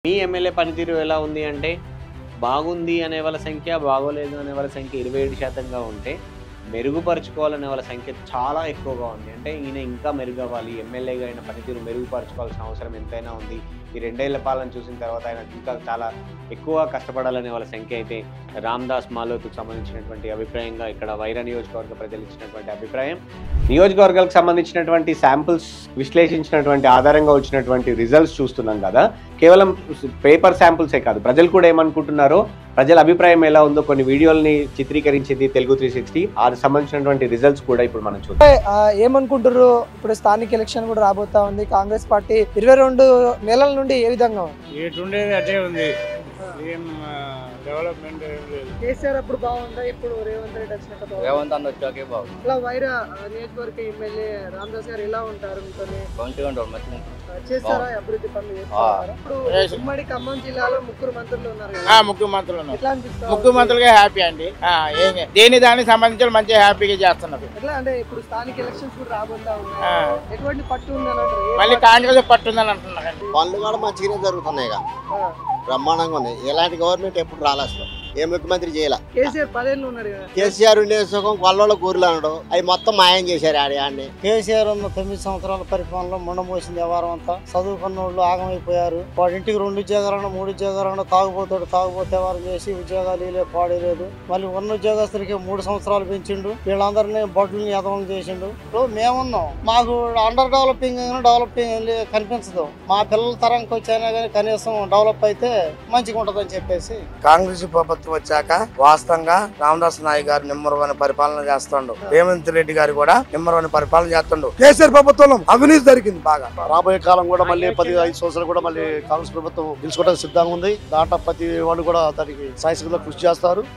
మీ MLA పనితీరు ఎలా ఉంది అంటే, బాగుంది అనే వాళ్ళ సంఖ్య, బాగోలేదు అనే వాళ్ళ సంఖ్య 27% ఉంటే, మెరుగుపరుచుకోవాలనే వాళ్ళ సంఖ్య చాలా ఎక్కువగా ఉంది. అంటే ఈయన ఇంకా మెరుగవ్వాలి, ఎమ్మెల్యేగా ఆయన పనితీరు మెరుగుపరుచుకోవాల్సిన అవసరం ఎంతైనా ఉంది. ఈ 2 ఏళ్ల పాలన చూసిన తర్వాత ఆయన ఇంకా చాలా ఎక్కువ కష్టపడాలనే వాళ్ళ సంఖ్య అయితే రామ్‌దాస్ మాలోత్‌కు సంబంధించినటువంటి అభిప్రాయంగా ఇక్కడ వైరా నియోజకవర్గ ప్రజలు ఇచ్చినటువంటి అభిప్రాయం. నియోజకవర్గాలకు సంబంధించినటువంటి శాంపిల్స్ విశ్లేషించినటువంటి ఆధారంగా వచ్చినటువంటి రిజల్ట్స్ చూస్తున్నాం కదా. కేవలం పేపర్ శాంపిల్సే కాదు, ప్రజలు కూడా ఏమనుకుంటున్నారో, ప్రజల అభిప్రాయం ఎలా ఉందో కొన్ని వీడియోల్ని చిత్రీకరించింది తెలుగు 360. ఆ సంబంధించినటువంటి రిజల్ట్స్ కూడా ఇప్పుడు మనం చూద్దాం. ఏమనుకుంటారు? ఇప్పుడు స్థానిక ఎలక్షన్ కూడా రాబోతా ఉంది. కాంగ్రెస్ పార్టీ 22 నెలల నుండి ఏ విధంగా ఉంది? అదే ఉంది. ఏం డెవలప్మెంట్ ఏం లేదు. కేసీఆర్ అప్పుడు బాగుందా? ఇప్పుడు రేవంత్ రెడ్డి వచ్చినాక రేవంత్ అన్న వచ్చాకే బాగుంది. ఇలా వైరా నియోజకవర్గ ఎమ్మెల్యే రామదాస్ గారు ఎలా ఉంటారు? మంచిగా ఉంటాడు, మంచిగా ఉంటాడు. చేస్తారా? అభివృద్ధి పనులు చేస్తారా? ఇప్పుడు ఉమ్మడి ఖమ్మం జిల్లాలో ముగ్గురు మంత్రులు ఉన్నారు కదా, ముఖ్యమంత్రులు ఎట్లా అనిపిస్తారు? ముఖ్యమంత్రులుగా హ్యాపీ అండి. దేని దానికి సంబంధించి మంచిగా హ్యాపీగా చేస్తున్నారు. ఎట్లా అంటే ఇప్పుడు స్థానిక ఎలక్షన్స్ కూడా రాబోతా ఉన్నాయి, ఎటువంటి పట్టు ఉందని అంటారు? మళ్ళీ కాంగ్రెస్ పట్టుందని అంటున్నారు. పనులు కూడా మంచిగానే జరుగుతున్నాయి, బ్రహ్మాండంగా ఉన్నాయి. ఎలాంటి గవర్నమెంట్ ఎప్పుడు రాలే, అసలు ఏ ముఖ్యమంత్రి చేయాల. కేసీఆర్ 10 ఏళ్ళు ఉన్నారు కదా, కేసీఆర్ ఉండే సుఖం కొల్లలో కూరలు అనడం, అవి మొత్తం మాయం చేశారు ఆడి. కేసీఆర్ ఉన్న 9 సంవత్సరాల పరిపాలనలో ముండమోసింది వ్యవహారం అంతా. చదువుకున్న వాళ్ళు ఆగమైపోయారు. వాడి ఇంటికి 2 ఉద్యోగాలను 3 ఉద్యోగాలను తాగుబోతే వారు చేసి ఉద్యోగాలు ఇలే పాడలేదు. మళ్ళీ ఉన్న ఉద్యోగస్తులకి 3 సంవత్సరాలు పెంచిండు. వీళ్ళందరినీ బడ్లని యథవం చేసిండు. ఇప్పుడు మేమున్నాం, మాకు అండర్ డెవలపింగ్ కనిపించదు. మా పిల్లల తరంకి వచ్చాయినా కానీ కనీసం డెవలప్ అయితే మంచిగా ఉంటదని చెప్పేసి కాంగ్రెస్ ప్రభుత్వం వచ్చాక వాస్తవంగా రామదాస్ నాయక్ గారు నెంబర్ 1 పరిపాలన చేస్తుండు. రేవంత్ రెడ్డి గారు కూడా నెంబర్ 1 పరిపాలన చేస్తుండు. కేసీఆర్ ప్రభుత్వంలో అవినీతి జరిగింది బాగా. రాబోయే కాలం కూడా మళ్ళీ 15 సంవత్సరాలు కూడా మళ్ళీ కాంగ్రెస్ ప్రభుత్వం గెలుచుకోవడానికి సిద్ధంగా ఉంది. దాంట్లో ప్రతి వాళ్ళు కూడా దానికి సాయశక్తిలో కృషి చేస్తారు.